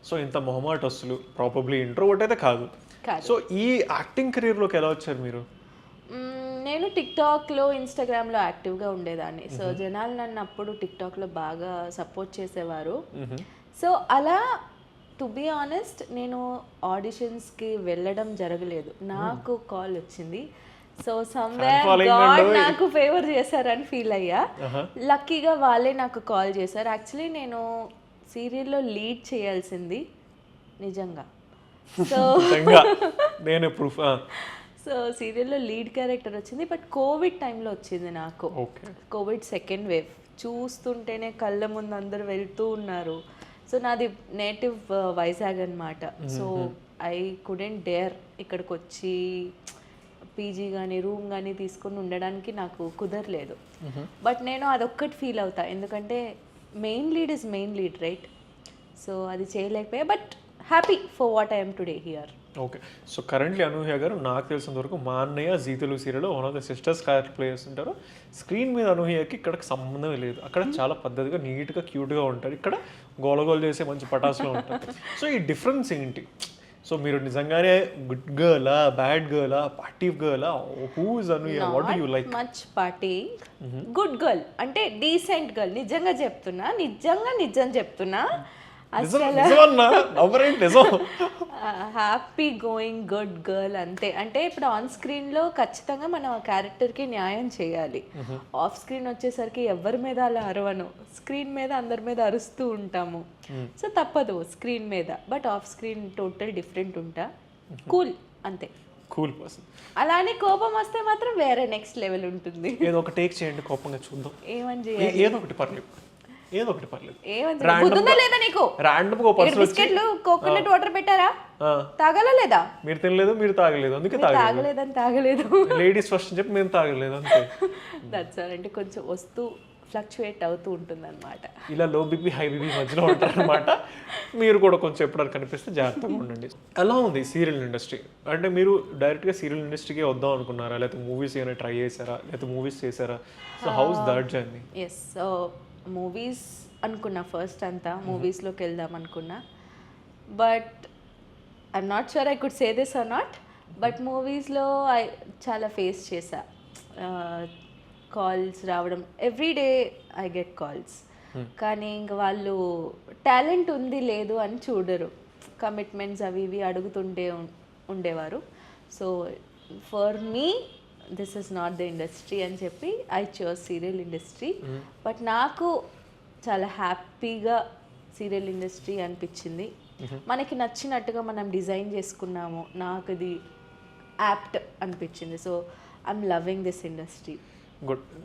So ఇంత మొహమాటస్తులు, probably introvert అయితే కాదు. సో ఈ యాక్టింగ్ కెరీర్లోకి ఎలా వచ్చారు మీరు? నేను టిక్టాక్లో, ఇన్స్టాగ్రామ్లో యాక్టివ్గా ఉండేదాన్ని. సో జనాలు నన్ను అప్పుడు టిక్టాక్లో బాగా సపోర్ట్ చేసేవారు. సో అలా టు బీ ఆనెస్ట్ నేను ఆడిషన్స్కి వెళ్ళడం జరగలేదు. నాకు కాల్ వచ్చింది. సో సమ్వేర్ గాడ్ నాకు ఫేవర్ చేశారని ఫీల్ అయ్యా. లక్కీగా వాళ్ళే నాకు కాల్ చేశారు. యాక్చువల్లీ నేను సీరియల్లో లీడ్ చేయాల్సింది నిజంగా. సో నేను ప్రూఫ్. సో సీరియల్లో లీడ్ క్యారెక్టర్ వచ్చింది, బట్ కోవిడ్ టైంలో వచ్చింది నాకు. కోవిడ్ సెకండ్ వేవ్ చూస్తుంటేనే కళ్ళ ముందు అందరు వెళ్తూ ఉన్నారు. సో నాది నేటివ్ వైజాగ్ అనమాట. సో ఐ కుడెంట్ డేర్ ఇక్కడికి వచ్చి పీజీ కానీ రూమ్ కానీ తీసుకొని ఉండడానికి నాకు కుదరలేదు. బట్ నేను అదొక్కటి ఫీల్ అవుతా, ఎందుకంటే main lead is main lead, right? So అది చేయలేకపోయా, but happy for what I'm today here. Okay. So currently Anuhya garu నాకు తెలిసినంత వరకు మా అన్నయ్య జీ తెలుగు సీరియల్లో one of the sisters character play చేస్తుంటారు. స్క్రీన్ మీద అనూహ్యకి ఇక్కడ సంబంధమే లేదు. అక్కడ చాలా పద్ధతిగా నీట్గా క్యూట్గా ఉంటారు, ఇక్కడ గోలగోలు చేసే మంచి పటాసులో ఉంటారు. సో ఈ డిఫరెన్స్ ఏంటి? సో మీరు నిజంగానే గుడ్ గర్లా, బ్యాడ్ గర్లా, పార్టీ గర్లా? Who is Anuhya? What do you like? Much party, good girl, అంటే డీసెంట్ గర్ల్. నిజంగా చెప్తున్నా, నిజం చెప్తున్నా. హ్యాపీ గోయింగ్ గుడ్ గర్ల్ అంతే. అంటే ఇప్పుడు ఆన్ స్క్రీన్లో ఖచ్చితంగా మనం ఆ క్యారెక్టర్కి న్యాయం చేయాలి. ఆఫ్ స్క్రీన్ వచ్చేసరికి ఎవరి మీద అలా అరవను, స్క్రీన్ మీద అందరి మీద అరుస్తూ ఉంటాము. సో తప్పదు స్క్రీన్ మీద, but off screen total different ఉంటా. కూల్ అంతే, కూల్ పర్సన్. అలానే కోపం వస్తే మాత్రం వేరే నెక్స్ట్ లెవెల్ ఉంటుంది. ఏదో ఒక టేక్ చేయండి, కోపంగా చూద్దాం. ఏమని చేయాలి? ఏదో ఒకటి పర్లేదు, ఏదో ఒకటి పర్లేదు. లేదా నీకు? రాండమ్ గా పర్సన్ బిస్కెట్లు కోకోనట్ వాటర్ పెట్టారా? తాగలా లేదా? మీరు తినలేదు, మీరు తాగలేదు, అందుకే తాగలేదు. లేడీస్ ఫస్ట్ చెప్పి మేము తాగలేదు అంతే. That's all. అంటే కొంచెం వస్తూ ఫ్లక్చువేట్ అవుతూ ఉంటుంది అనమాట. ఇలా లో బీపీ హై బీపీ మధ్యలో ఉంటారు అనమాట. మీరు కూడా కొంచెం ఎప్పుడైనా కనిపిస్తే జాగ్రత్తగా ఉండండి. ఎలా ఉంది సీరియల్ ఇండస్ట్రీ? అంటే మీరు డైరెక్ట్గా సీరియల్ ఇండస్ట్రీకే వద్దాం అనుకున్నారా, లేకపోతే మూవీస్ ఏమైనా ట్రై చేశారా, లేకపోతే మూవీస్ చేశారా? So how's that journey? Yes, so movies అనుకున్నా ఫస్ట్, అంతా మూవీస్లోకి వెళ్దాం అనుకున్నా. But I'm not sure I could say this or not, but మూవీస్లో చాలా ఫేస్ చేశా. కాల్స్ రావడం, ఎవ్రీడే ఐ గెట్ కాల్స్. కానీ ఇంక వాళ్ళు టాలెంట్ ఉంది లేదు అని చూడరు, కమిట్మెంట్స్ అవి ఇవి అడుగుతుంటే ఉండేవారు. So for me this is not the industry అని చెప్పి I choose serial industry. But నాకు చాలా హ్యాపీగా సీరియల్ ఇండస్ట్రీ అనిపించింది. మనకి నచ్చినట్టుగా మనం డిజైన్ చేసుకున్నాము, నాకు ఇది యాప్ట్ అనిపించింది. So I'm loving this industry. Good.